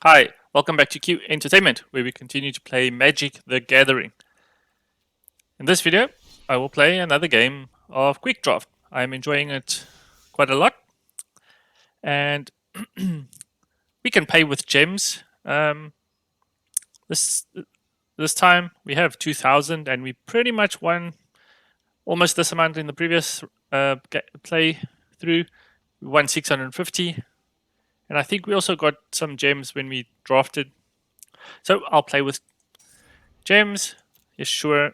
Hi, welcome back to Q Entertainment, where we continue to play Magic the Gathering. In this video, I will play another game of Quick Draft. I'm enjoying it quite a lot, and we can pay with gems. This this time we have 2,000, and we pretty much won almost this amount in the previous play through. We won 650, and I think we also got some gems when we drafted. So I'll play with gems. Yes, sure.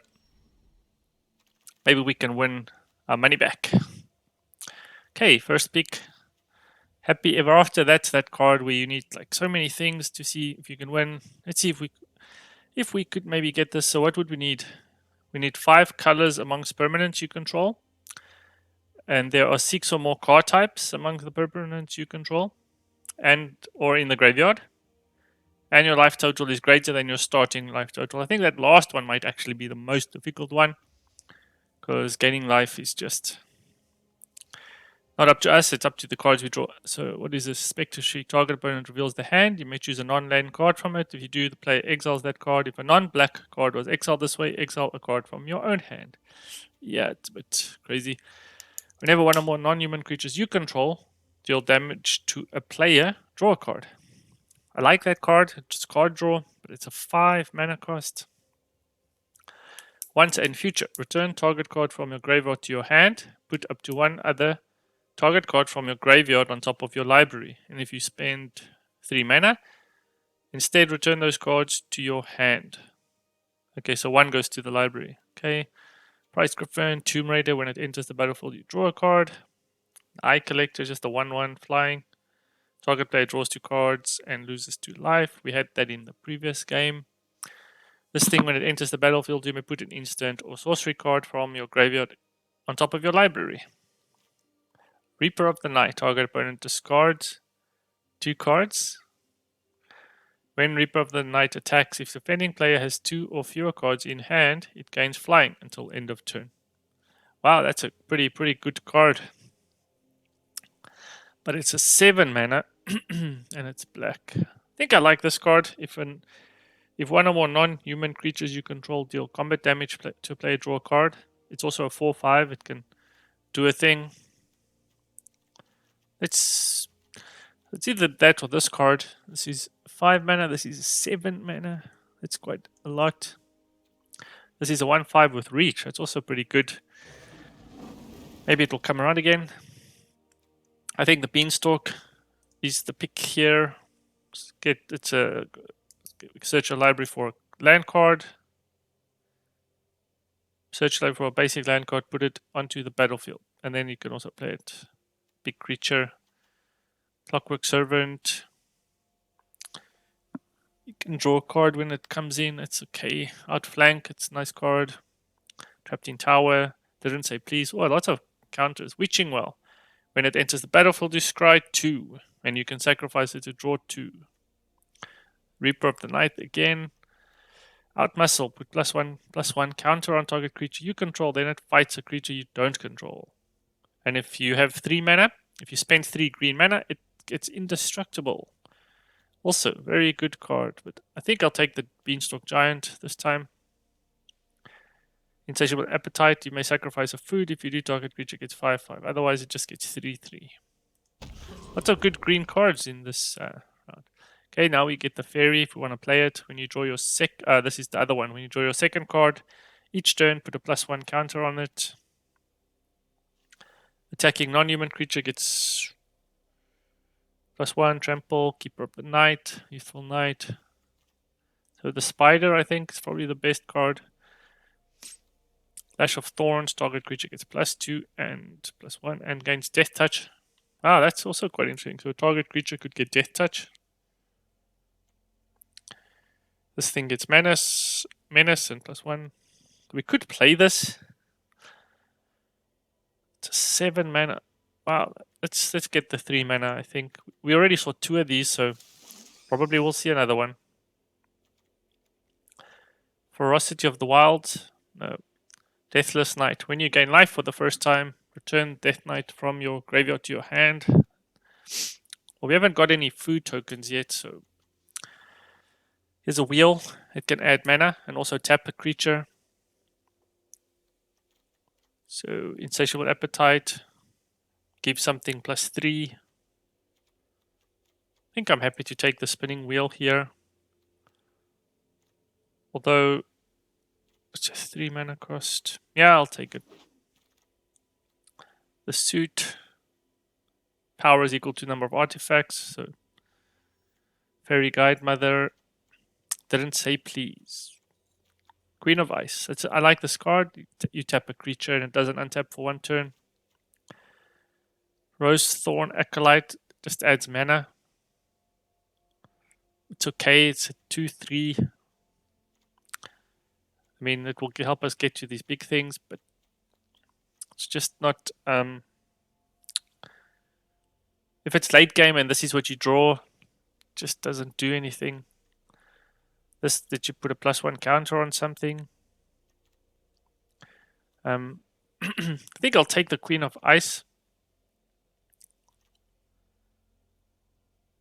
Maybe we can win our money back. Okay, first pick. Happy Ever After. That's that card where you need like so many things to see if you can win. Let's see if we could maybe get this. So what would we need? We need 5 colors amongst permanents you control. And there are 6 or more card types among the permanents you control and or in the graveyard. And your life total is greater than your starting life total. I think that last one might actually be the most difficult one, because gaining life is just not up to us, it's up to the cards we draw. So what is this? Spectre Shriek. Target opponent reveals the hand. You may choose a non-land card from it. If you do, the player exiles that card. If a non-black card was exiled this way, exile a card from your own hand. Yeah, it's a bit crazy. Whenever one or more non-human creatures you control deal damage to a player, draw a card. I like that card. It's card draw, but it's a 5 mana cost. Once in future, return target card from your graveyard to your hand. Put up to one other target card from your graveyard on top of your library. And if you spend 3 mana, instead return those cards to your hand. Okay, so 1 goes to the library. Okay. Price Griffin, Tomb Raider. When it enters the battlefield, you draw a card. Eye Collector, just a 1/1 flying. Target player draws 2 cards and loses 2 life. We had that in the previous game. This thing, when it enters the battlefield, you may put an instant or sorcery card from your graveyard on top of your library. Reaper of the Night. Target opponent discards 2 cards. When Reaper of the Night attacks, if the defending player has 2 or fewer cards in hand, it gains flying until end of turn. Wow, that's a pretty good card. But it's a 7 mana and it's black. I think I like this card. If one or more non-human creatures you control deal combat damage to a player, draw a card. It's also a 4/5. It can do a thing. It's either that or this card. This is 5 mana. This is 7 mana. That's quite a lot. This is a 1/5 with reach. That's also pretty good. Maybe it'll come around again. I think the Beanstalk is the pick here. Search a library for a land card. Search library for a basic land card. Put it onto the battlefield, and then you can also play it. Big creature. Clockwork Servant. You can draw a card when it comes in. It's okay. Outflank. It's a nice card. Trapped in Tower. Didn't say please. Oh, lots of counters. Witching Well. When it enters the battlefield, you scry 2, and you can sacrifice it to draw 2. Reaper of the Night again. Outmuscle. Put +1/+1 counter on target creature you control. Then it fights a creature you don't control. And if you have 3 mana, if you spend 3 green mana, it gets indestructible. Also, very good card. But I think I'll take the Beanstalk Giant this time. Insatiable Appetite. You may sacrifice a food. If you do, target creature gets 5/5. Otherwise, it just gets 3/3. Lots of good green cards in this round. Okay, now we get the Fairy if we want to play it. When you draw your this is the other one. When you draw your second card, each turn put a +1 counter on it. Attacking non-human creature gets +1, Trample, Keeper of the Night, Youthful Knight. So the Spider, I think, is probably the best card. Lash of Thorns, target creature gets +2 and +1 and gains Death Touch. Ah, that's also quite interesting. So a target creature could get Death Touch. This thing gets Menace and +1. We could play this. It's a 7 mana. Wow, let's get the 3 mana, I think. We already saw 2 of these, so probably we'll see another one. Ferocity of the Wild. No. Deathless Knight. When you gain life for the first time, return Death Knight from your graveyard to your hand. Well, we haven't got any food tokens yet, so here's a wheel. It can add mana and also tap a creature. So insatiable appetite, give something +3. I think I'm happy to take the spinning wheel here. Although it's just 3 mana cost. Yeah, I'll take it. The suit power is equal to number of artifacts. So Fairy Guide Mother didn't say please. Queen of Ice. I like this card. You tap a creature and it doesn't untap for 1 turn. Rose Thorn Acolyte just adds mana. It's okay. It's a 2/3. I mean, it will help us get to these big things, but it's just not. If it's late game and this is what you draw, it just doesn't do anything. This, did you put a +1 counter on something? I think I'll take the Queen of Ice.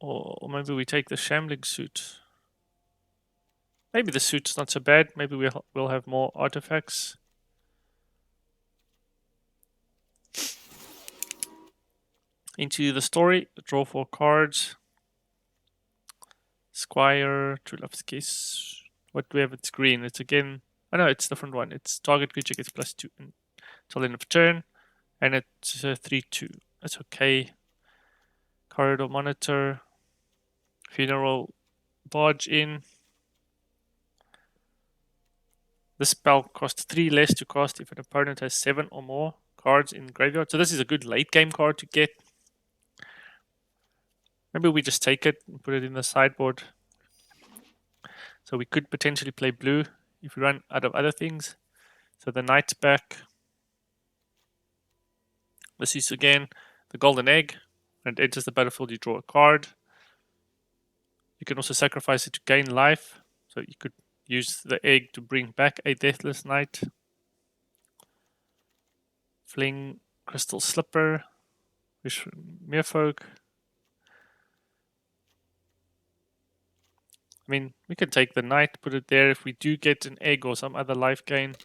Or maybe we take the Shambling suit. Maybe the suit's not so bad. Maybe we'll have more artifacts. Into the story, draw 4 cards. Squire, True Love's Kiss. What do we have? It's green. It's again. Oh no, it's a different one. It's target creature gets +2 until end of turn, and it's 3/2. That's okay. Corridor Monitor. Funeral Barge in. This spell costs 3 less to cast if an opponent has 7 or more cards in graveyard. So this is a good late game card to get. Maybe we just take it and put it in the sideboard. So we could potentially play blue if we run out of other things. So the knight's back. This is again the golden egg. When it enters the battlefield, you draw a card. You can also sacrifice it to gain life. So you could use the egg to bring back a Deathless Knight. Fling, Crystal Slipper, Wish Merfolk. I mean, we can take the knight, put it there if we do get an egg or some other life gain.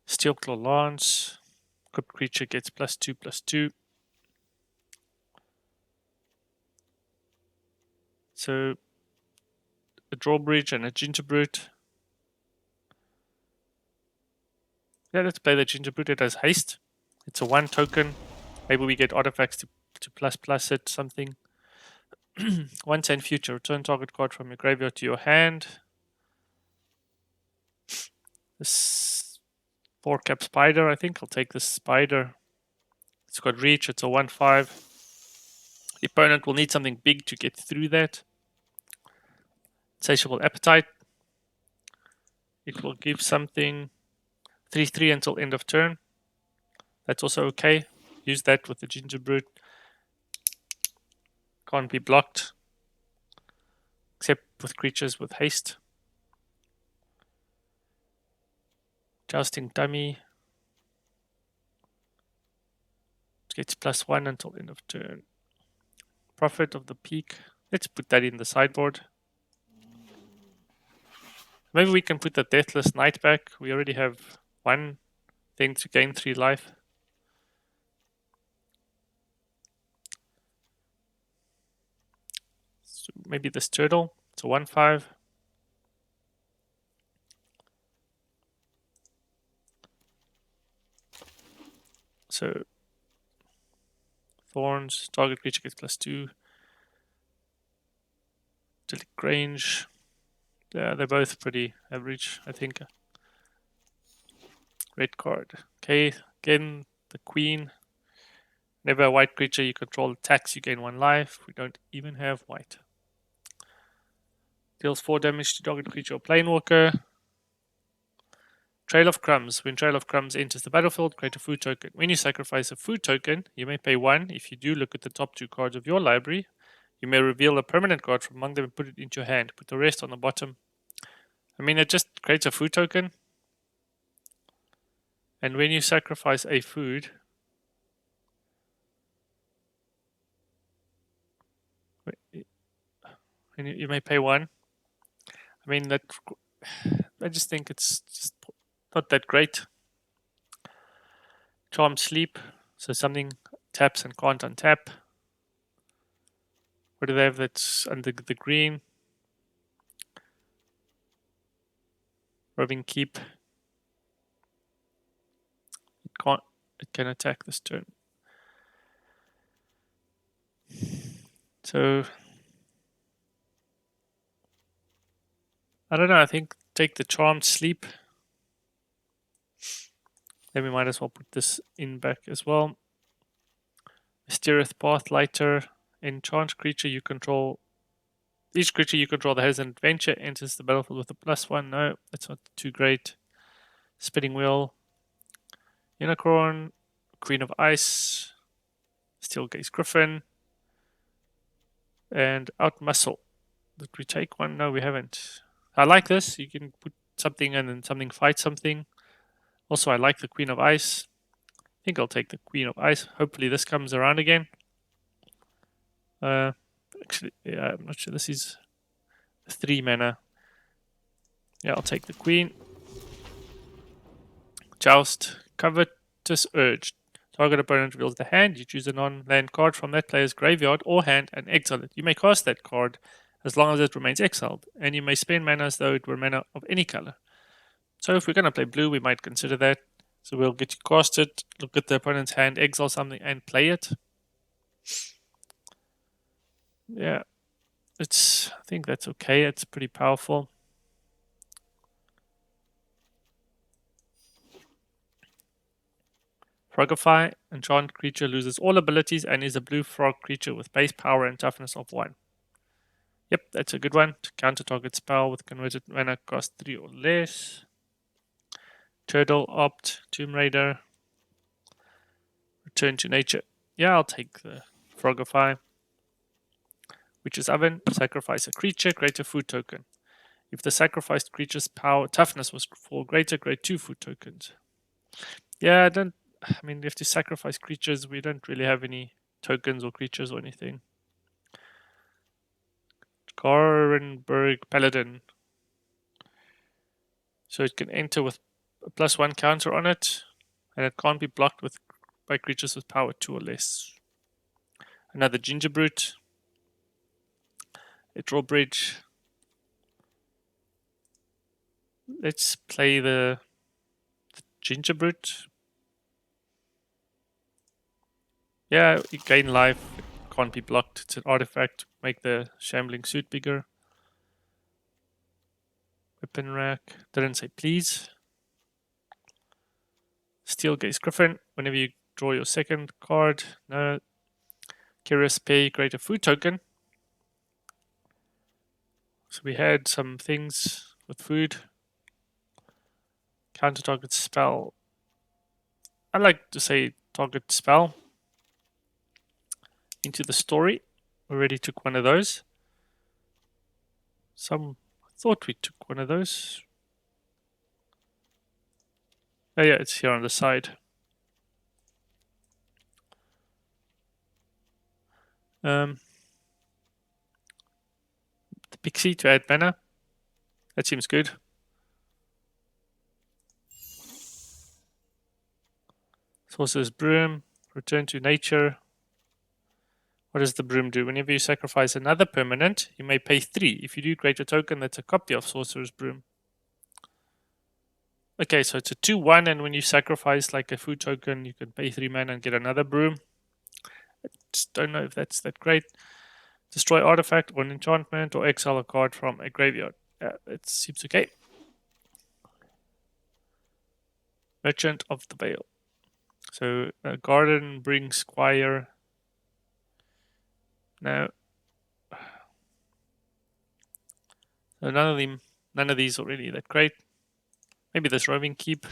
Steelclaw Lance. Equipped creature gets +2/+2. So a drawbridge and a gingerbrute. Yeah, let's play the gingerbrute. It has haste. It's a 1 token. Maybe we get artifacts to ++ it, something. 1/10 future. Return target card from your graveyard to your hand. This 4-cap spider. I think I'll take this spider. It's got reach. It's a 1/5. The opponent will need something big to get through that. Insatiable Appetite. It will give something 3/3 until end of turn. That's also okay. Use that with the gingerbrute. Can't be blocked. Except with creatures with haste. Jousting Dummy. It gets +1 until end of turn. Prophet of the Peak. Let's put that in the sideboard. Maybe we can put the Deathless Knight back. We already have 1 thing to gain 3 life. So maybe this turtle. It's a 1/5. So Thorns, target creature gets +2. Delete range. Yeah, they're both pretty average, I think. Red card. Okay, again, the queen. Whenever a white creature you control attacks, you gain 1 life. We don't even have white. Deals 4 damage to target creature or planewalker. Trail of Crumbs. When Trail of Crumbs enters the battlefield, create a food token. When you sacrifice a food token, you may pay 1. If you do, look at the top 2 cards of your library. You may reveal a permanent card from among them and put it into your hand. Put the rest on the bottom. I mean, it just creates a food token. And when you sacrifice a food, and you may pay 1. I mean, that I just think it's just not that great. Charmed Sleep, so something taps and can't untap. What do they have that's under the green? Roving Keep. It can attack this turn. So I don't know, I think take the Charmed Sleep. Then we might as well put this in back as well. Mysterious Pathlighter. Enchant creature you control. Each creature you control that has an adventure enters the battlefield with a +1. No, that's not too great. Spinning Wheel. Unicorn. Queen of Ice. Steel Gaze Griffin. And Outmuscle. Did we take one? No, we haven't. I like this. You can put something and then something fight something. Also, I like the Queen of Ice. I think I'll take the Queen of Ice. Hopefully this comes around again. Actually, yeah, I'm not sure. This is 3 mana. Yeah, I'll take the Queen. Joust. Covetous Urge. Target opponent reveals the hand. You choose a non-land card from that player's graveyard or hand and exile it. You may cast that card as long as it remains exiled, and you may spend mana as though it were mana of any color. So if we're going to play blue, we might consider that. So we'll get to cast it, look at the opponent's hand, exile something, and play it. Yeah, I think that's okay. It's pretty powerful. Frogify. Enchant creature loses all abilities and is a blue frog creature with base power and toughness of 1. Yep, that's a good one. To counter target spell with converted mana cost 3 or less. Turtle, Opt, Tomb Raider. Return to nature. Yeah, I'll take the Frogify. Witch's Oven. Sacrifice a creature, create a food token. If the sacrificed creature's toughness was 4 greater, create 2 food tokens. Yeah, I mean, we have to sacrifice creatures. We don't really have any tokens or creatures or anything. Garenberg Paladin. So it can enter with a +1 counter on it, and it can't be blocked by creatures with power 2 or less. Another Ginger Brute. A Drawbridge. Let's play the Ginger Brute. Yeah, you gain life. It can't be blocked. It's an artifact. Make the Shambling Suit bigger. Weapon Rack. Didn't say please. Steel Gaze Griffin. Whenever you draw your second card. No. Curious Pay. Create a food token. So we had some things with food. Counter target spell. I like to say target spell. Into the Story. We already took one of those. I thought we took one of those. Oh yeah, it's here on the side. The Pixie to add mana. That seems good. Sorcerer's Broom. Return to nature. What does the broom do? Whenever you sacrifice another permanent, you may pay 3. If you do create a token that's a copy of Sorcerer's Broom. Okay, so it's a 2/1, and when you sacrifice like a food token, you can pay 3 mana and get another broom. I just don't know if that's that great. Destroy artifact or an enchantment or exile a card from a graveyard. It seems okay. Merchant of the Veil. So Garden brings Squire. Now, so none of these are really that great. Maybe this Roving Keep.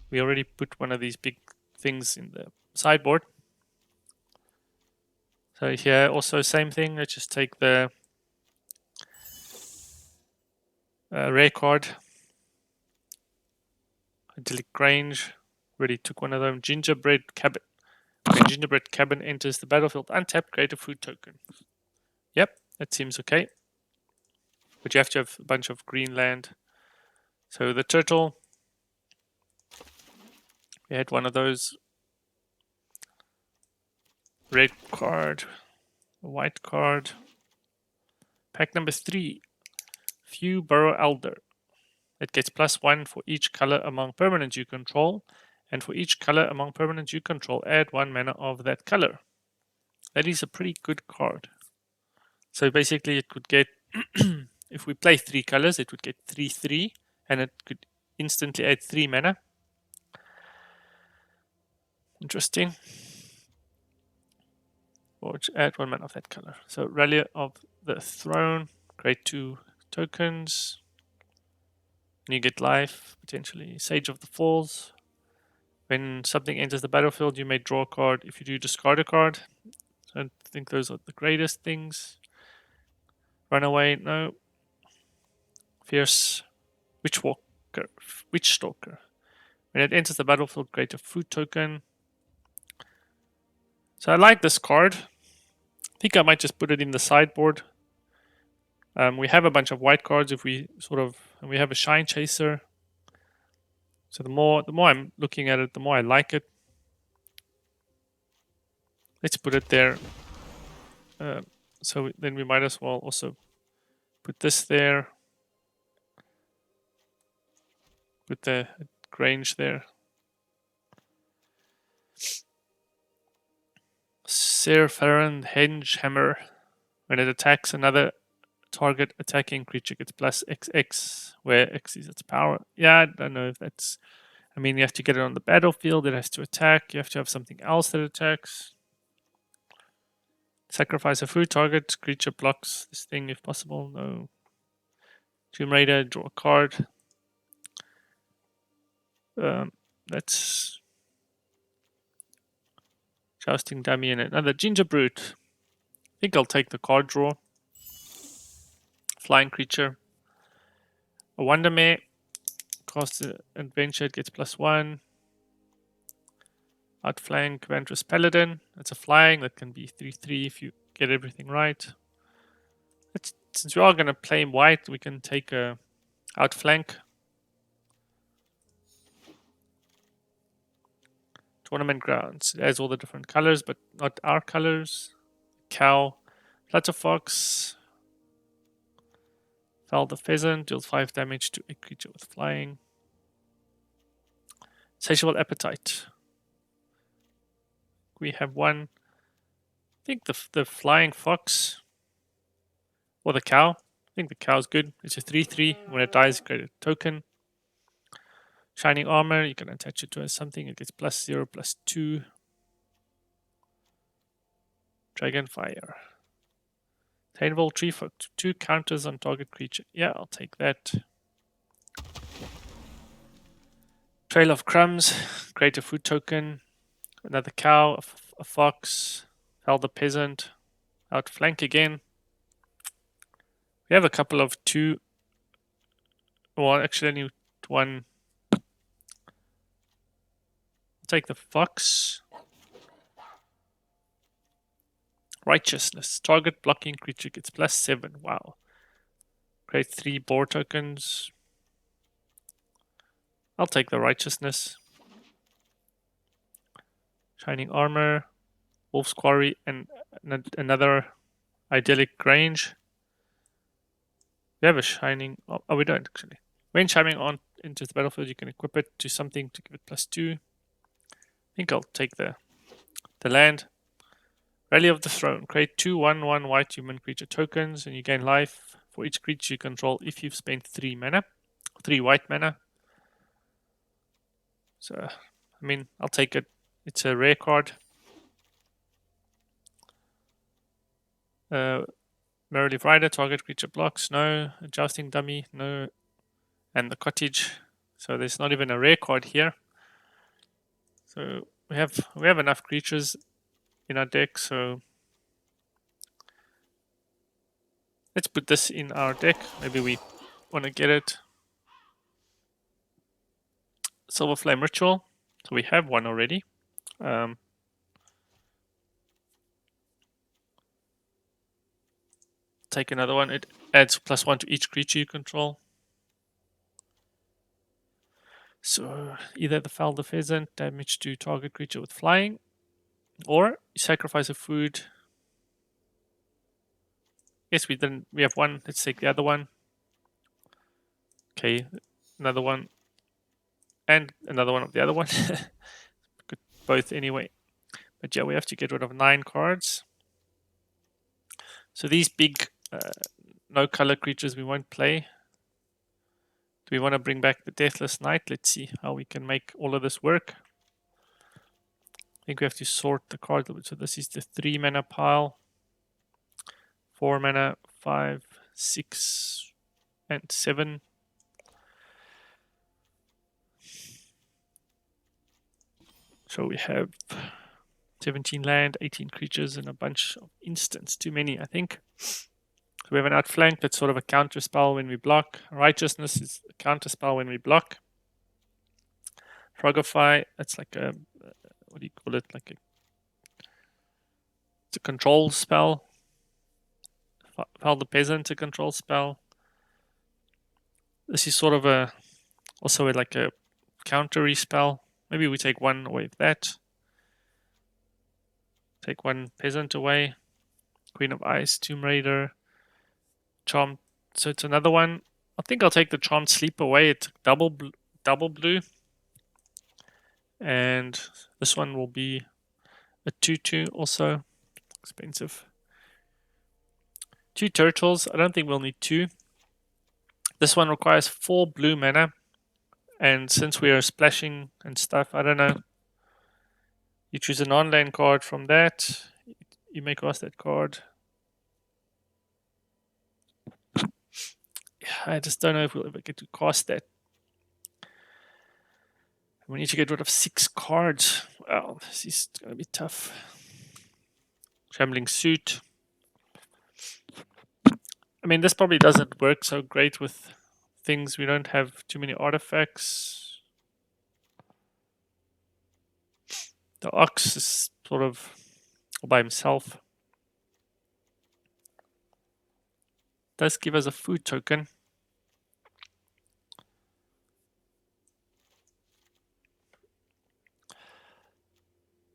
We already put one of these big things in the sideboard. So here also same thing. Let's just take the rare card. Idyllic Grange. Already took one of them. Gingerbread Cabin. When Gingerbread Cabin enters the battlefield untapped, create a food token. Yep, That seems okay. But you have to have a bunch of green land. So the turtle, we had one of those. Red card, a white card. Pack number 3, Few Burrow Elder. It gets +1 for each color among permanents you control, and for each color among permanents you control, add 1 mana of that color. That is a pretty good card. So basically it could get, if we play 3 colors, it would get 3/3, and it could instantly add 3 mana. Interesting. Or add 1 mana of that color. So Rally of the Throne, create 2 tokens. And you get life, potentially. Sage of the Falls. When something enters the battlefield, you may draw a card. If you do, discard a card. I don't think those are the greatest things. Runaway, no. Fierce Witchwalker, Witch Stalker. When it enters the battlefield, create a food token. So I like this card. I think I might just put it in the sideboard. We have a bunch of white cards if we and we have a Shine Chaser. So the more I'm looking at it, the more I like it. Let's put it there. So then we might as well also put this there. Put the Grange there. Serfaran Henge Hammer. When it attacks another target attacking creature, gets +XX, where X is its power. Yeah, I don't know if that's. I mean, you have to get it on the battlefield. It has to attack. You have to have something else that attacks. Sacrifice a food target. Creature blocks this thing if possible. No. Tomb Raider, draw a card. That's Jousting Dummy and another Ginger Brute. I think I'll take the card draw. Flying creature. A Wondermare. Costs adventure, it gets +1. Outflank Vantress Paladin. It's a flying that can be 3/3 if you get everything right. Since we are going to play white, we can take a outflank. Tournament Grounds. It has all the different colors, but not our colors. Cow. Flutterfox. Fell the Pheasant. Deals 5 damage to a creature with flying. Satiable Appetite. We have one. I think the Flying Fox. Or the Cow. I think the Cow's good. It's a 3/3. When it dies, create a token. Shining Armor. You can attach it to something. It gets +0, +2. Dragonfire. Tainable Tree for 2 counters on target creature. Yeah, I'll take that. Trail of Crumbs. Create a food token. Another cow. A fox. Fell the Peasant. Outflank again. We have a couple of 2. Well, actually, I need 1. I'll take the fox. Righteousness. Target blocking creature gets +7. Wow. Create 3 boar tokens. I'll take the Righteousness. Shining Armor. Wolf's Quarry. And another Idyllic Grange. We have a Shining... Oh, we don't actually. When Shining on into the battlefield, you can equip it to something to give it +2. I think I'll take the land. Rally of the Throne. Create 2 1/1 white human creature tokens, and you gain life for each creature you control if you've spent 3 mana. 3 white mana. So, I mean, I'll take it. It's a rare card. Merrily Rider, target creature blocks, no. Adjusting Dummy, no. And the Cottage. So there's not even a rare card here. So we have enough creatures in our deck, so let's put this in our deck. Maybe we want to get it. Silver Flame Ritual. So we have one already. take another one. It adds +1 to each creature you control. So either the fowl the pheasant, damage to target creature with flying, or you sacrifice a food. Yes, we didn't. We have one. Let's take the other one. Okay, another one, and another one of the other one. Good, both anyway. But yeah, we have to get rid of 9 cards. So these big no color creatures we won't play. Do we want to bring back the Deathless Knight? Let's see how we can make all of this work. I think we have to sort the cards. So this is the 3 mana pile. 4 mana, 5, 6, and 7. So we have 17 land, 18 creatures, and a bunch of instants. Too many, I think. So we have an outflank that's sort of a counter spell when we block. Righteousness is a counter spell when we block. Frogify, that's like a, what do you call it? Like it's a control spell. Foul the Peasant, a control spell. This is sort of also like a countery spell. Maybe we take one away of that. Take one peasant away. Queen of Ice, Tomb Raider, Charmed. So it's another one. I think I'll take the Charmed Sleep away. It's double blue. And this one will be a 2/2 also. Expensive. 2 turtles. I don't think we'll need 2. This one requires 4 blue mana. And since we are splashing and stuff, I don't know. You choose a non-land card from that. You may cast that card. I just don't know if we'll ever get to cast that. We need to get rid of 6 cards. Well, this is going to be tough. Shambling Suit. I mean, this probably doesn't work so great with things. We don't have too many artifacts. The Ox is sort of all by himself. Does give us a food token.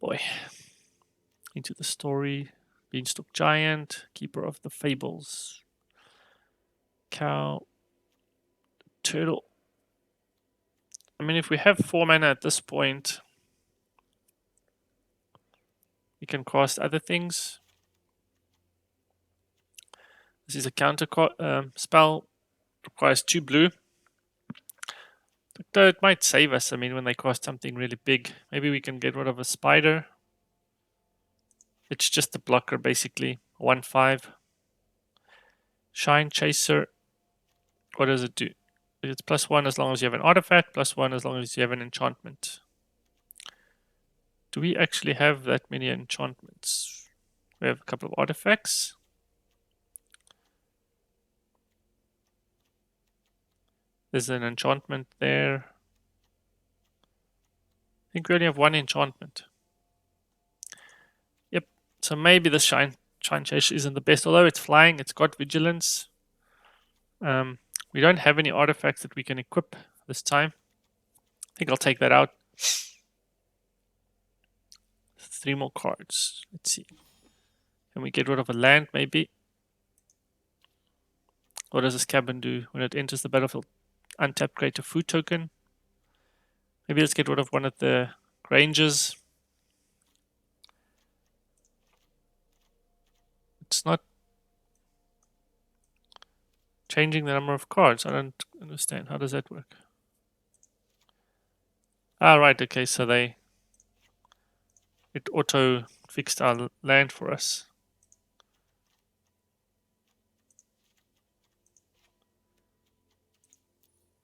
Boy. Into the story. Beanstalk Giant. Keeper of the Fables. Cow. Turtle. I mean, if we have 4 mana at this point, we can cast other things. This is a counter spell. Requires 2 blue. But it might save us. I mean, when they cost something really big, maybe we can get rid of a spider. It's just a blocker, basically. 1/5. Shine Chaser. What does it do? It's +1 as long as you have an artifact, +1 as long as you have an enchantment. Do we actually have that many enchantments? We have a couple of artifacts. There's an enchantment there. I think we only have 1 enchantment. Yep. So maybe the Shine Chaser isn't the best. Although it's flying, it's got vigilance. We don't have any artifacts that we can equip this time. I think I'll take that out. 3 more cards. Let's see. Can we get rid of a land, maybe? What does this cabin do? When it enters the battlefield, untap, create a food token. Maybe let's get rid of one of the Granges. It's not changing the number of cards. I don't understand. How does that work? Ah, right. Okay, so it auto fixed our land for us.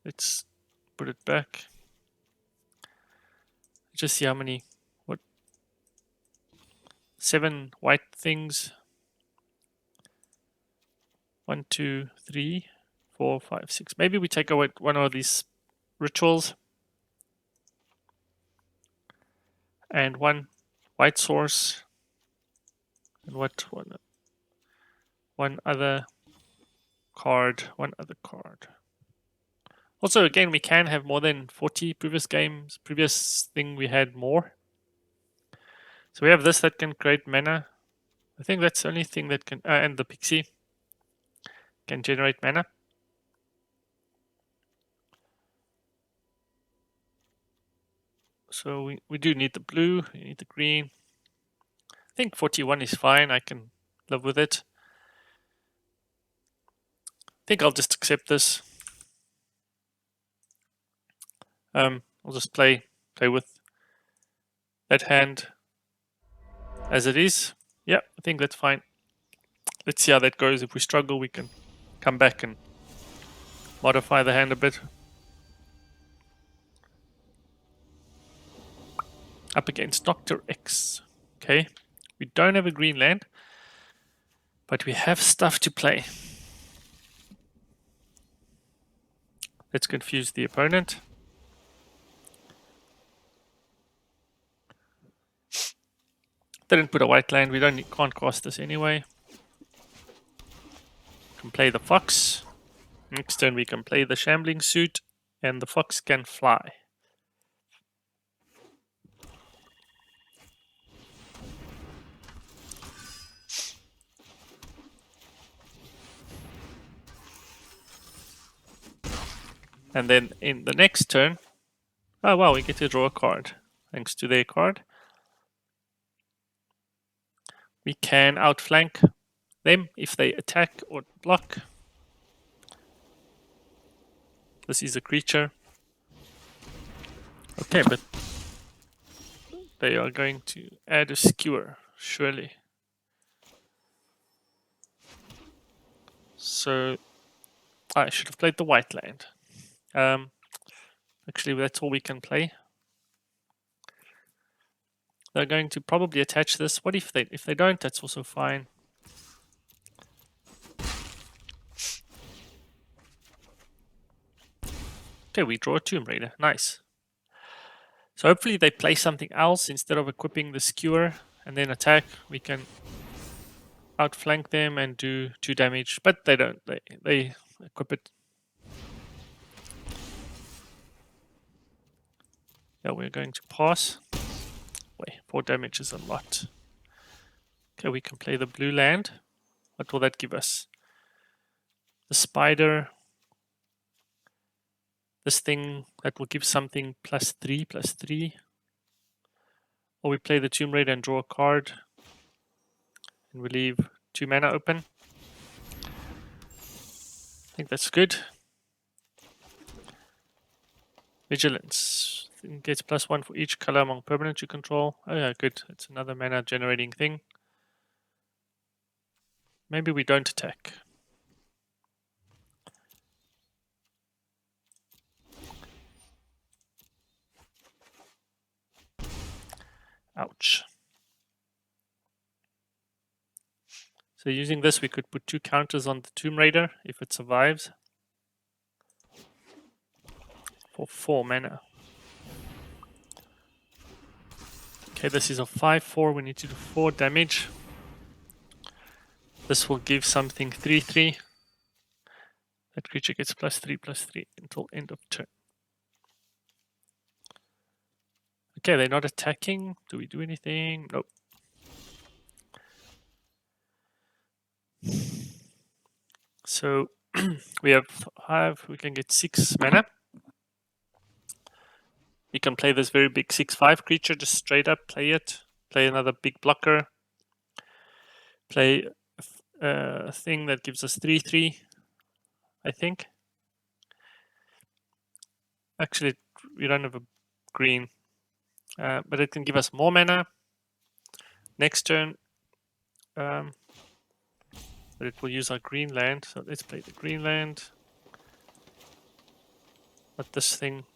Let's put it back. Just see how many. 7 white things. 1, 2, 3, 4, 5, 6. Maybe we take away one of these rituals. And 1 white source. And what one other card, one other card. Also, again, we can have more than 40 previous games. Previous thing we had more. So we have this that can create mana. I think that's the only thing that can, and the pixie can generate mana. So we do need the blue, we need the green. I think 41 is fine, I can live with it. I think I'll just accept this. I'll just play with that hand as it is. Yeah, I think that's fine. Let's see how that goes. If we struggle, we can come back and modify the hand a bit. Up against Dr. X. Okay, we don't have a green land, but we have stuff to play. Let's confuse the opponent. Didn't put a white land, we can't cast this anyway. Can play the fox. Next turn we can play the shambling suit, and the fox can fly. And then in the next turn, oh wow, we get to draw a card. Thanks to their card. We can outflank them if they attack or block. This is a creature. Okay, but they are going to add a skewer, surely. So I should have played the white land. Actually, that's all we can play. They're going to probably attach this. What if they don't? That's also fine. Okay, we draw a Tomb Raider. Nice. So hopefully they play something else instead of equipping the skewer and then attack. We can outflank them and do 2 damage, but they don't. They equip it. Yeah, we're going to pass. Wait, 4 damage is a lot. Okay, we can play the blue land. What will that give us? The spider. This thing that will give something +3/+3. Or we play the Tomb Raider and draw a card. And we leave 2 mana open. I think that's good. Vigilance. It gets +1 for each color among permanents you control. Oh yeah, good. It's another mana generating thing. Maybe we don't attack. Ouch. So using this, we could put 2 counters on the Tomb Raider if it survives. For 4 mana. Okay, this is a 5/4. We need to do 4 damage. This will give something 3/3. That creature gets +3/+3 until end of turn. Okay, they're not attacking. Do we do anything? Nope. So we have 5. We can get 6 mana. We can play this very big 6/5 creature, just straight up play it. Play another big blocker. Play a thing that gives us 3/3, I think. Actually, we don't have a green, but it can give us more mana next turn. But it will use our green land, so let's play the green land. But this thing,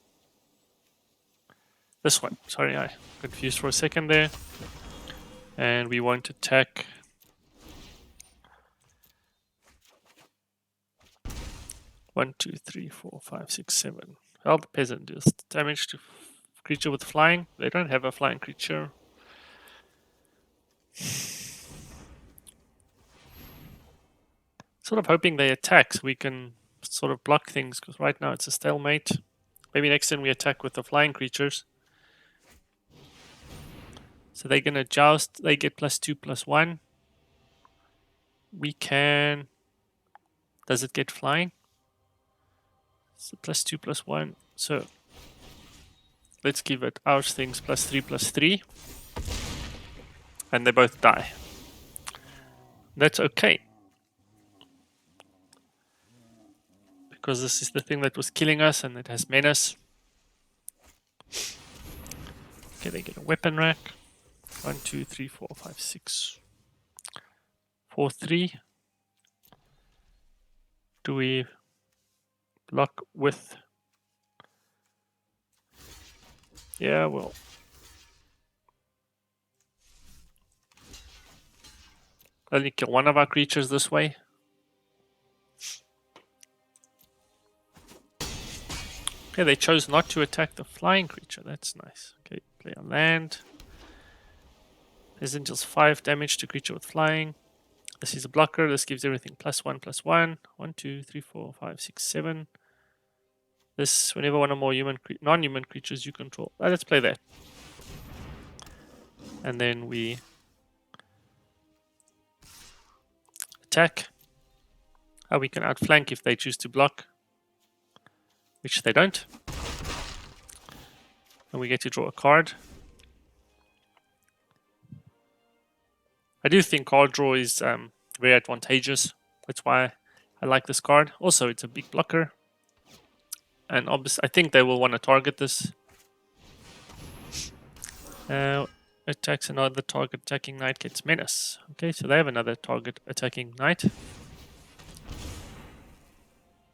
this one, sorry, I confused for a second there. And we won't attack. One, two, three, four, five, six, 7. Well, the peasant deals damage to creature with flying. They don't have a flying creature. Sort of hoping they attack so we can sort of block things, because right now it's a stalemate. Maybe next turn we attack with the flying creatures. So they're gonna joust, they get +2/+1. We can... Does it get flying? So +2/+1. So let's give it our things +3/+3. And they both die. That's okay. Because this is the thing that was killing us and it has menace. Okay, they get a weapon rack. 1, 2, 3, 4, 5, 6. 4, 3. Do we block with... Yeah, well... Only kill one of our creatures this way. Okay, they chose not to attack the flying creature. That's nice. Okay, play on land. Isn't just 5 damage to creature with flying. This is a blocker. This gives everything +1/+1. 1, 2, 3, 4, 5, 6, 7. This, whenever one or more non-human creatures you control. Let's play that. And then we attack. We can outflank if they choose to block, which they don't. And we get to draw a card. I do think card draw is very advantageous. That's why I like this card. Also, it's a big blocker. And obviously, I think they will want to target this. Attacks another target attacking knight gets menace. Okay, so they have another target attacking knight.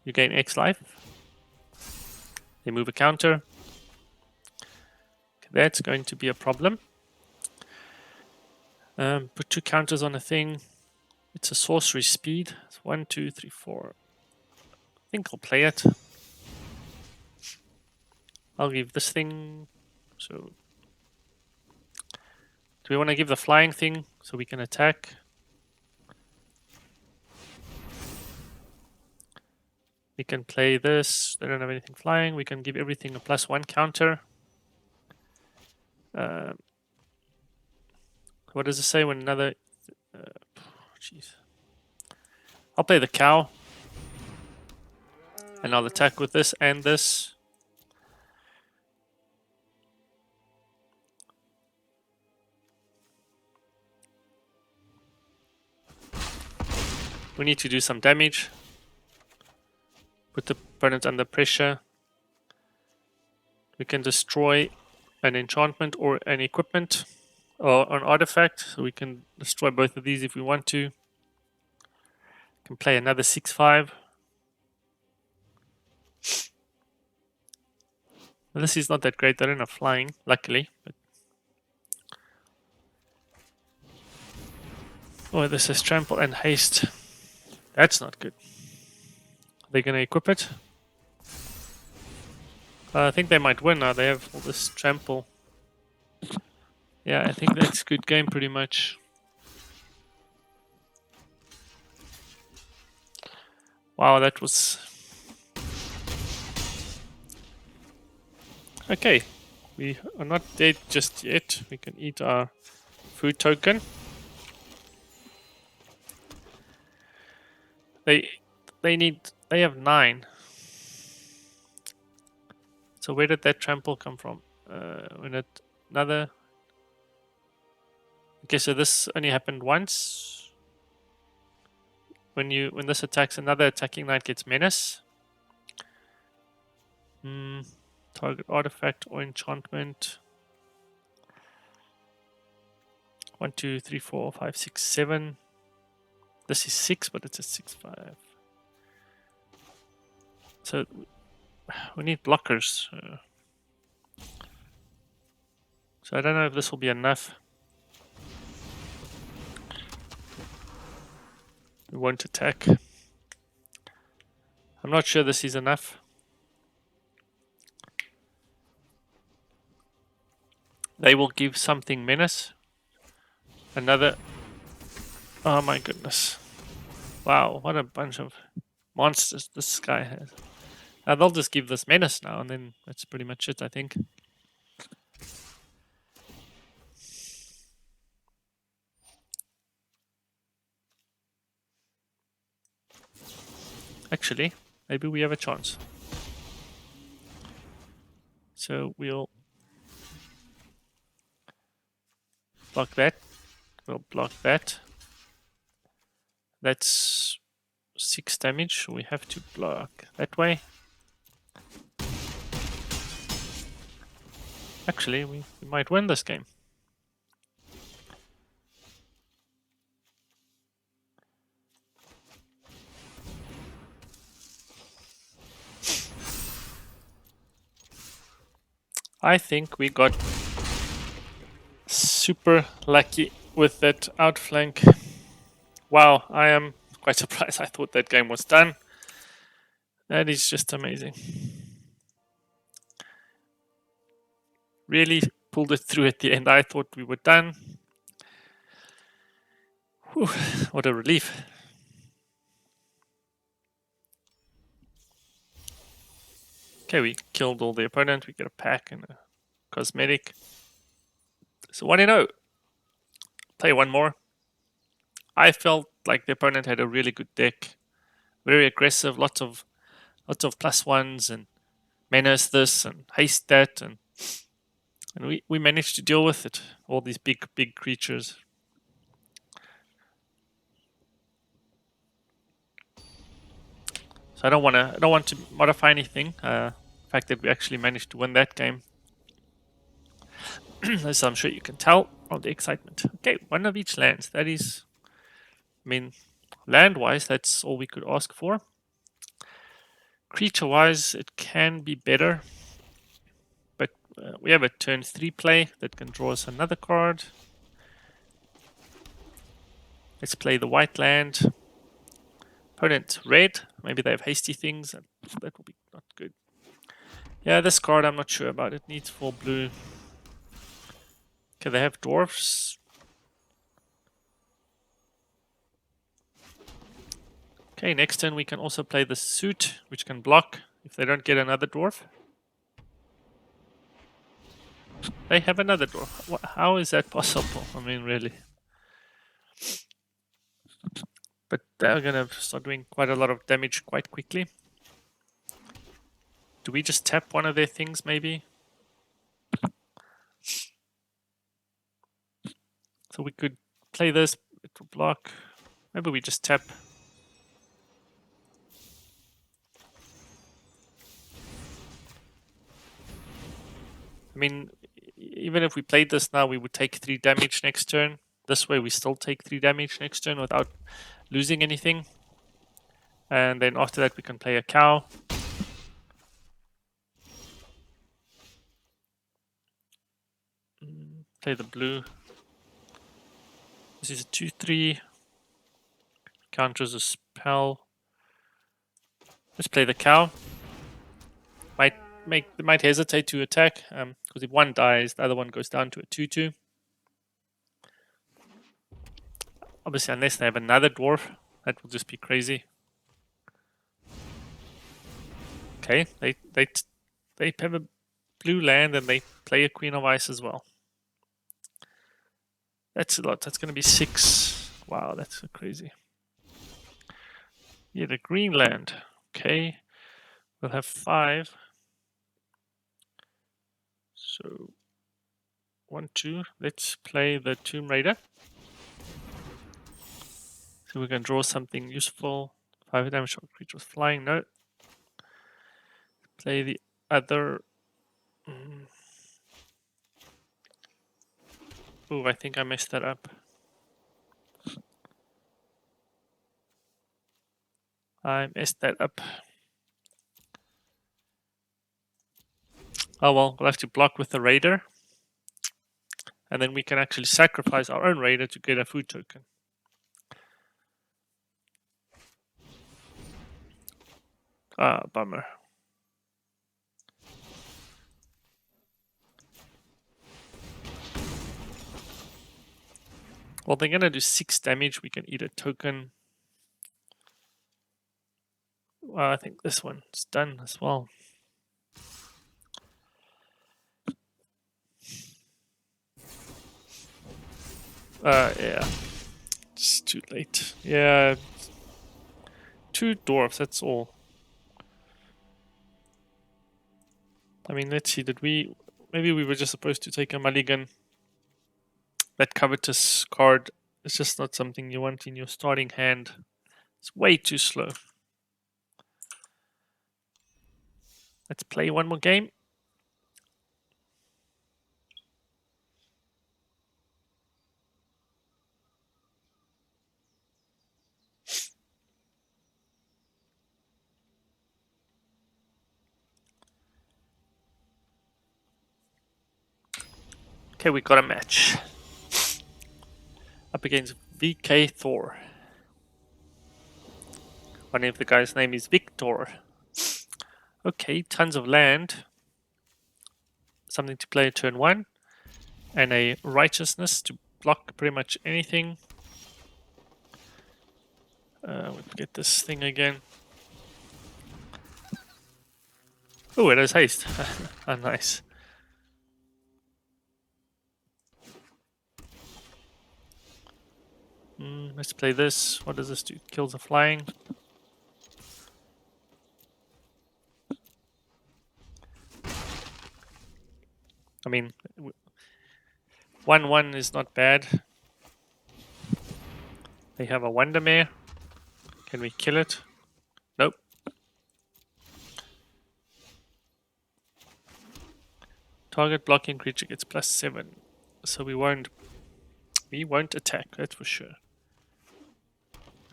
You gain X life. They move a counter. Okay, that's going to be a problem. Put 2 counters on a thing. It's a sorcery speed. It's 1, 2, 3, 4. I think I'll play it. I'll give this thing. So, do we want to give the flying thing so we can attack? We can play this. They don't have anything flying. We can give everything a +1 counter. What does it say when another... Jeez. I'll play the cow. And I'll attack with this and this. We need to do some damage. Put the opponent under pressure. We can destroy an enchantment or an equipment or an artifact. So we can destroy both of these if we want to. Can play another 6/5. Well, this is not that great. They don't have flying, luckily. But... Oh, this is trample and haste. That's not good. They're going to equip it. I think they might win now. They have all this trample. Yeah, I think that's good game pretty much. Wow, that was... Okay, we are not dead just yet. We can eat our food token. They have 9. So where did that trample come from? Another... Okay, so this only happened once. When this attacks, another attacking knight gets menace. Target artifact or enchantment. 1, 2, 3, 4, 5, 6, 7. This is 6, but it's a 6/5. So we need blockers. So I don't know if this will be enough. We won't attack. I'm not sure this is enough. They will give something menace. Another... Oh my goodness. Wow, what a bunch of monsters this guy has. They'll just give this menace now, and then that's pretty much it, I think. Actually, maybe we have a chance. So we'll block that. We'll block that. That's 6 damage. We have to block that way. Actually, we might win this game. I think we got super lucky with that outflank. Wow, I am quite surprised. I thought that game was done. That is just amazing. Really pulled it through at the end. I thought we were done. Whew, what a relief. Okay, we killed all the opponent. We get a pack and a cosmetic. So 1-0. Play one more. I felt like the opponent had a really good deck. Very aggressive, lots of +1s and menace this and haste that, and we managed to deal with it. All these big creatures. So I don't want to modify anything. The fact that we actually managed to win that game, as I'm sure you can tell of the excitement. Okay, one of each lands. That is, I mean, land-wise, that's all we could ask for. Creature-wise, it can be better, but we have a turn 3 play that can draw us another card. Let's play the white land. Opponent red. Maybe they have hasty things, and that will be not good. Yeah, this card I'm not sure about. It needs 4 blue. Okay, they have dwarfs. Okay, next turn we can also play the suit, which can block if they don't get another dwarf. They have another dwarf. How is that possible? I mean, really. But they're gonna start doing quite a lot of damage quite quickly. Do we just tap one of their things, maybe? So we could play this, it will block. Maybe we just tap. I mean, even if we played this now, we would take 3 damage next turn. This way we still take 3 damage next turn without losing anything. And then after that we can play a cow. Play the blue. This is a 2/3. Counters a spell. Let's play the cow. Might hesitate to attack, because if one dies, the other one goes down to a 2/2. Obviously, unless they have another dwarf, that will just be crazy. Okay, they have a blue land and they play a Queen of Ice as well. That's a lot. That's going to be 6. Wow, that's so crazy. Yeah, the green land. Okay, we'll have 5. So 1, 2. Let's play the Tomb Raider. So we can draw something useful. 5 damage on creatures flying. No. Play the other. Oh, I think I messed that up. I messed that up. Oh well, we'll have to block with the raider. And then we can actually sacrifice our own raider to get a food token. Ah, bummer. Well, they're gonna do 6 damage. We can eat a token. Well, I think this one's done as well. Yeah. It's too late. Yeah. 2 dwarfs, that's all. I mean, let's see, did we... Maybe we were just supposed to take a mulligan. That covetous card is just not something you want in your starting hand. It's way too slow. Let's play one more game. Okay, we got a match. Up against VK Thor. One of the guy's name is Victor. Okay, tons of land. Something to play turn 1. And a righteousness to block pretty much anything. We'll get this thing again. Oh, it has haste. Oh, nice. Let's play this. What does this do? Kills the flying. I mean, 1/1 is not bad. They have a Wondermare. Can we kill it? Nope. Target blocking creature gets +7. So we won't attack, that's for sure.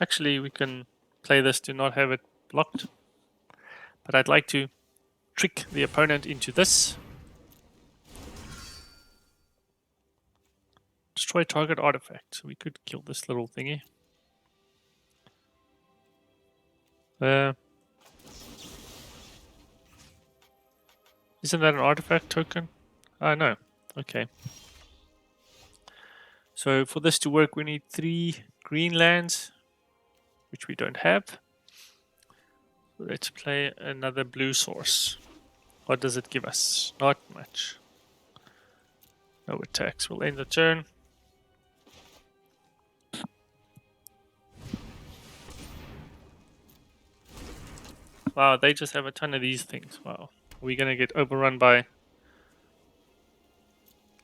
Actually, we can play this to not have it blocked. But I'd like to trick the opponent into this. Destroy target artifact. So we could kill this little thingy. Isn't that an artifact token? No. Okay. So for this to work, we need 3 green lands, which we don't have. So let's play another blue source. What does it give us? Not much. No attacks. We'll end the turn. Wow, they just have a ton of these things. Wow. Are we gonna get overrun by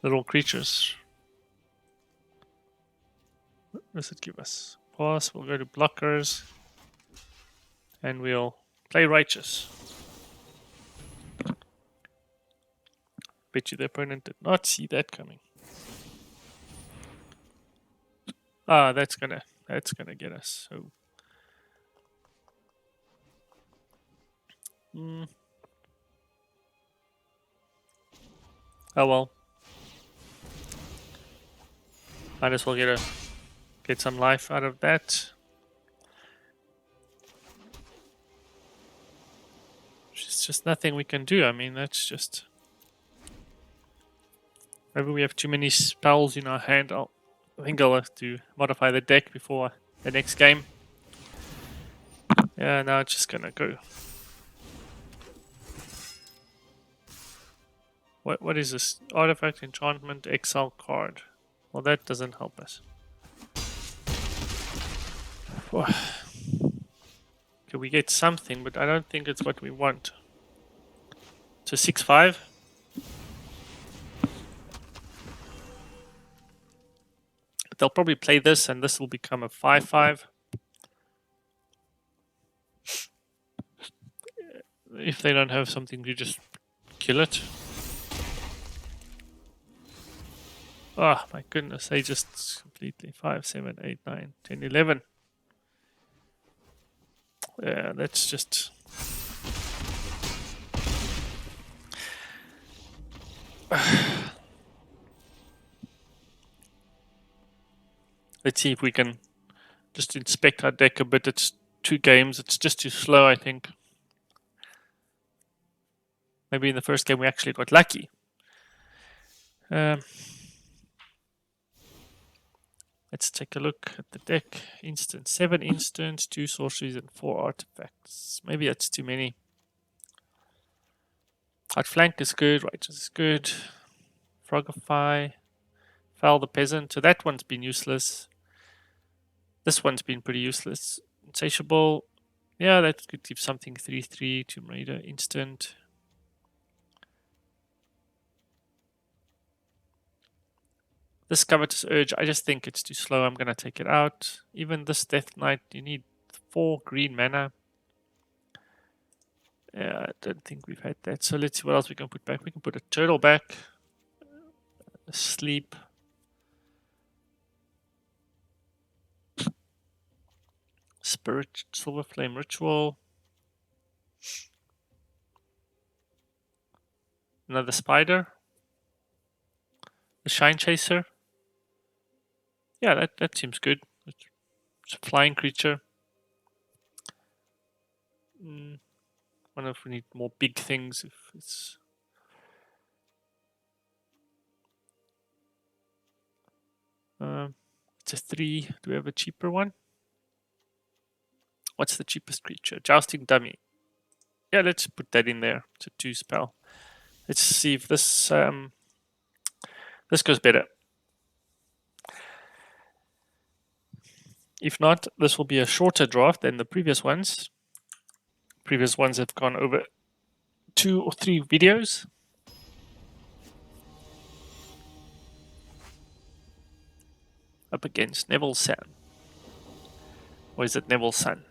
little creatures? What does it give us? Pass, we'll go to blockers. And we'll play righteous. Bet you the opponent did not see that coming. Ah, that's gonna get us. So oh well. Might as well get some life out of that. It's just nothing we can do. I mean, that's just... Maybe we have too many spells in our hand. I think I'll have to modify the deck before the next game. Yeah, now it's just gonna go. What is this? Artifact, enchantment, exile card. Well, that doesn't help us. Okay, we get something, but I don't think it's what we want. So 6/5. They'll probably play this, and this will become a 5/5. If they don't have something to just kill it. Oh my goodness, they just completely 5, 7, 8, 9, 10, 11. Yeah, that's just... Let's see if we can just inspect our deck a bit. It's 2 games. It's just too slow, I think. Maybe in the first game we actually got lucky. Let's Let's take a look at the deck. Instant, 7 instants, 2 sorceries, and 4 artifacts. Maybe that's too many. Outflank is good, Righteous is good. Frogify, Foul the Peasant. So that one's been useless. This one's been pretty useless. Insatiable. Yeah, that could give something 3/3. Tomb Raider, instant. This Covetous Urge, I just think it's too slow. I'm going to take it out. Even this Death Knight, you need 4 green mana. Yeah, I don't think we've had that. So let's see what else we can put back. We can put a turtle back. Sleep. Spirit, Silver Flame Ritual. Another spider. The Shine Chaser. Yeah, that seems good. It's a flying creature. Wonder if we need more big things. If it's it's a 3. Do we have a cheaper one? What's the cheapest creature? Jousting Dummy. Yeah, let's put that in there. It's a 2 spell. Let's see if this this goes better. If not, this will be a shorter draft than the previous ones. Previous ones have gone over 2 or 3 videos. Up against Neville's Sun. Or is it Neville's Sun?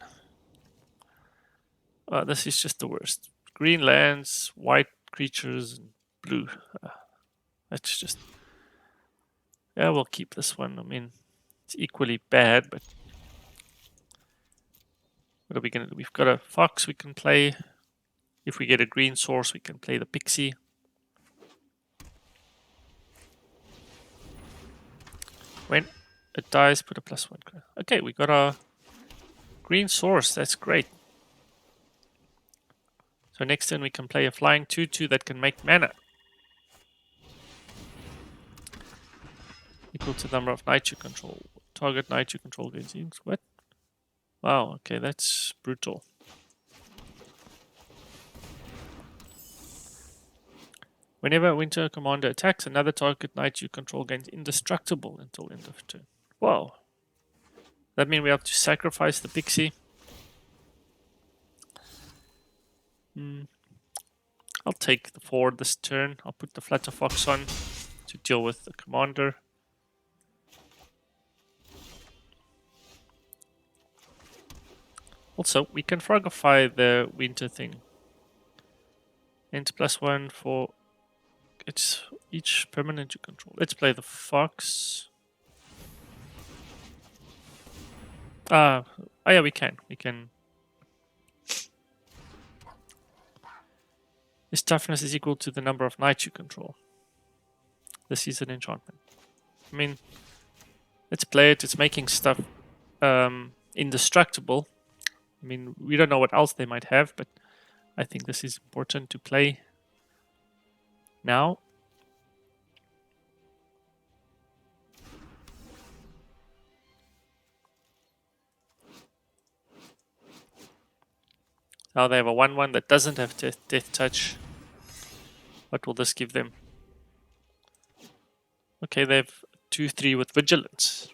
This is just the worst. Green lands, white creatures, and blue. That's just... Yeah, we'll keep this one. I mean, it's equally bad, but... What are we going to do? We've got a fox we can play. If we get a green source, we can play the pixie. When it dies, put a +1. Okay, we got our green source. That's great. So next turn we can play a flying 2/2 that can make mana. Equal to the number of knights you control. Target knight you control gains. What? Wow, okay, that's brutal. Whenever a Winter Commander attacks, another target knight you control gains indestructible until end of turn. Wow. That means we have to sacrifice the pixie. I'll take the forward this turn. I'll put the Flutter Fox on to deal with the commander. Also, we can frogify the winter thing. Int +1 for it's each permanent you control. Let's play the fox. Oh yeah, we can. His toughness is equal to the number of knights you control. This is an enchantment. I mean, let's play it. It's making stuff indestructible. I mean, we don't know what else they might have, but I think this is important to play now. Now they have a 1/1 that doesn't have death touch. What will this give them? Okay, they have 2/3 with vigilance.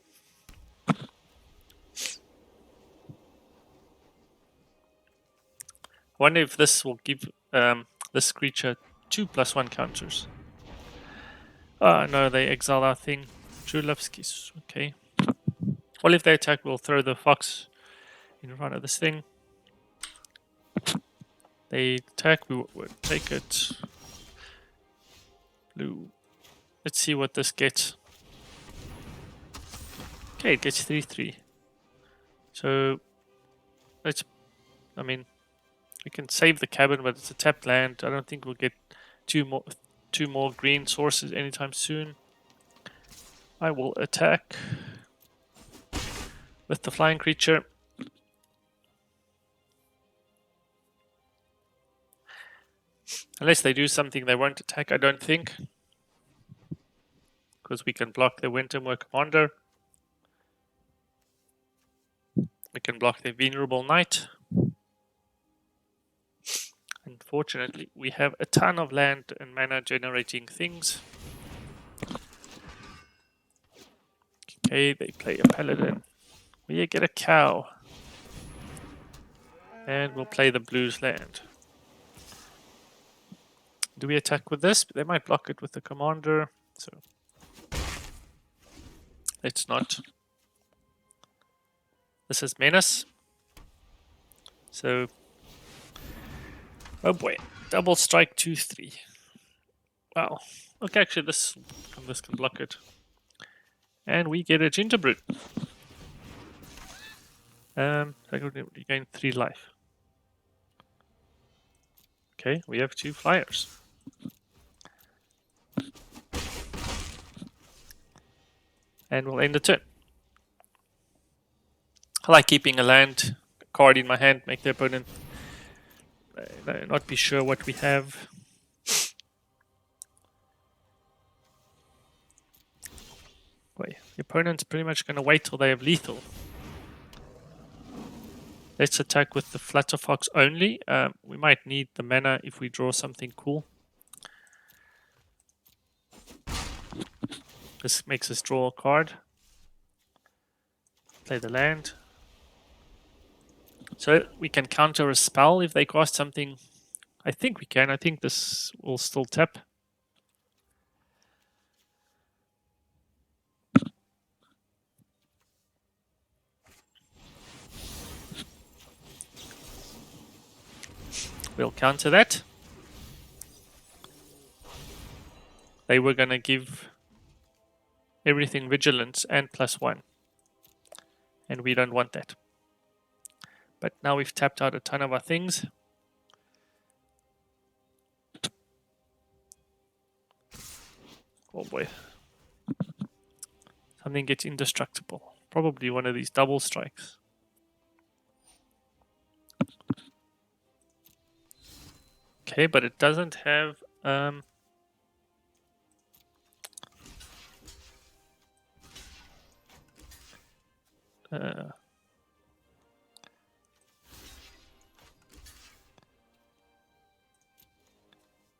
I wonder if this will give this creature 2+1 counters. Oh no, they exile our thing. Trulovskis. Okay. Well, if they attack, we'll throw the fox in front of this thing. They attack, we would take it. Blue. Let's see what this gets. Okay, it gets 3/3. So I mean, we can save the cabin, but it's a tapped land. I don't think we'll get two more green sources anytime soon. I will attack with the flying creature. Unless they do something they won't attack, I don't think. Because we can block the Wintermoor Commander. I can block their Venerable Knight. Unfortunately, we have a ton of land and mana generating things. Okay, they play a Paladin. We get a cow. And we'll play the Blues land. Do we attack with this? They might block it with the commander, so let's not. This is Menace. So, oh boy, double strike 2/3. Wow. Okay, actually, this can block it, and we get a Gingerbread. You gain 3 life. Okay, we have 2 flyers. And we'll end the turn. I like keeping a land card in my hand, make the opponent not be sure what we have. Wait, the opponent's pretty much going to wait till they have lethal. Let's attack with the Flutterfox only. We might need the mana if we draw something cool. This makes us draw a card. Play the land. So we can counter a spell if they cast something. I think we can. I think this will still tap. We'll counter that. They were going to give everything vigilance and +1. And we don't want that. But now we've tapped out a ton of our things. Oh boy. Something gets indestructible. Probably one of these double strikes. Okay, but it doesn't have... I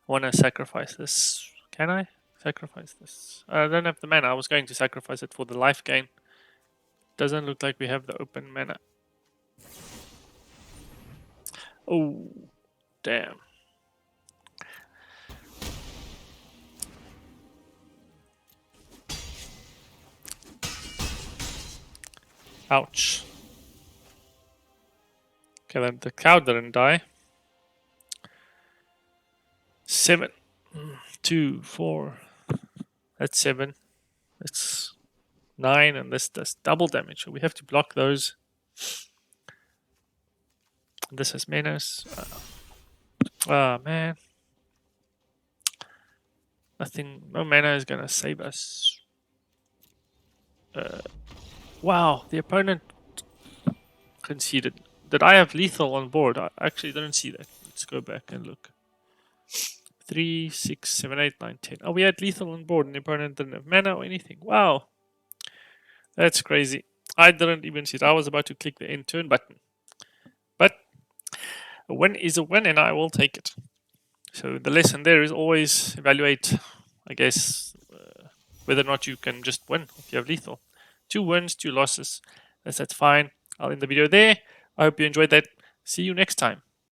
want to sacrifice this. Can I sacrifice this? I don't have the mana. I was going to sacrifice it for the life gain. Doesn't look like we have the open mana. Oh, damn. Ouch. Okay, then the cow didn't die. 7. 2, 4. That's 7. That's 9, and this does double damage. So we have to block those. This is Menace. Oh, man. Nothing, no mana is gonna save us. Wow, the opponent conceded. Did I have lethal on board? I actually didn't see that. Let's go back and look. 3, 6, 7, 8, 9, 10. Oh, we had lethal on board and the opponent didn't have mana or anything. Wow. That's crazy. I didn't even see it. I was about to click the end turn button. But a win is a win and I will take it. So the lesson there is always evaluate, I guess, whether or not you can just win if you have lethal. 2 wins, 2 losses. That's fine. I'll end the video there. I hope you enjoyed that. See you next time.